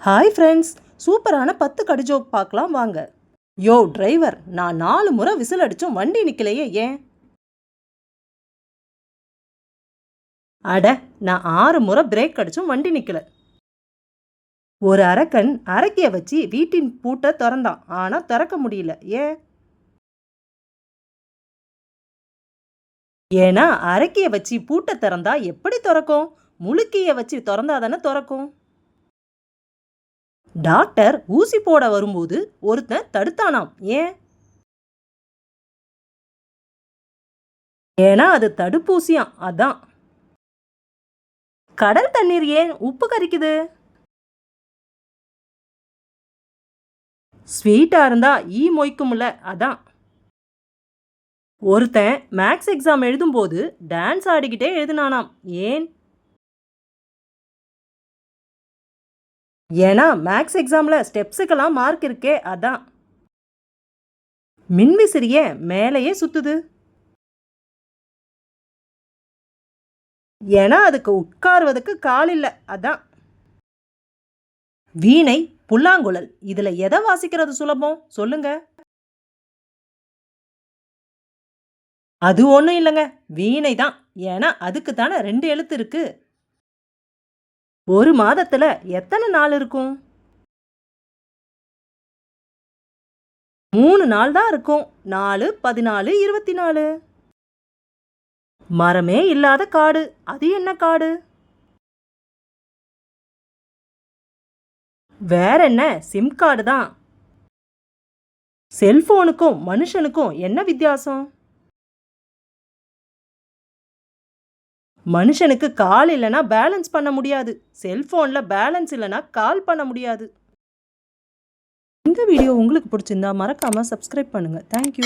Hi friends, சூப்பரான 10 கடி joke பார்க்கலாம் வாங்க. யோ டிரைவர், நான் 4 முறை விசில் அடிச்சும் வண்டி நிற்கலையே ஏன்? அட, நான் 6 முறை பிரேக் அடிச்சும் வண்டி நிற்கல. ஒரு அரக்கன் அரக்கியை வச்சு வீட்டின் பூட்டை திறந்தான், ஆனால் திறக்க முடியல. ஏன்? ஏன்னா அரக்கியை வச்சு பூட்டை திறந்தா எப்படி திறக்கும்? முழுக்கியை வச்சு திறந்தா தானே திறக்கும். டாக்டர் ஊசி போட வரும்போது ஒருத்தன் தடுத்தானாம். ஏன்? ஏன்னா அது தடுப்பூசியாம், அதான். கடல் தண்ணீர் ஏன் உப்பு கரிக்குது? ஸ்வீட்டா இருந்தா ஈ மொய்க்கும்ல, அதான். ஒருத்தன் மேக்ஸ் எக்ஸாம் எழுதும்போது டான்ஸ் ஆடிக்கிட்டே எழுதினானாம். ஏன்? ஏன்னா மேக்ஸ் எக்ஸாம்ல ஸ்டெப்ஸுக்கெல்லாம் மார்க் இருக்கே, அதான். மின்விசிறிய மேலேயே சுத்துது. ஏன்னா அதுக்கு உட்காருவதுக்கு கால் இல்லை, அதான். வீணை, புல்லாங்குழல், இதுல எதை வாசிக்கிறது சுலபம் சொல்லுங்க? அது ஒன்றும் இல்லைங்க, வீணை தான். ஏன்னா அதுக்கு தானே 2 எழுத்து இருக்கு. ஒரு மாதத்துல எத்தனை நாள் இருக்கும்? 3 நாள் தான் இருக்கும். 4, 14, 24. மரமே இல்லாத காடு, அது என்ன காடு? வேற என்ன, சிம் கார்டு தான். செல்போனுக்கும் மனுஷனுக்கும் என்ன வித்தியாசம்? மனுஷனுக்கு கால் இல்லைன்னா பேலன்ஸ் பண்ண முடியாது. செல்போன்ல பேலன்ஸ் இல்லைன்னா கால் பண்ண முடியாது. இந்த வீடியோ உங்களுக்கு பிடிச்சிருந்தா மறக்காம சப்ஸ்கிரைப் பண்ணுங்க. தேங்க்யூ.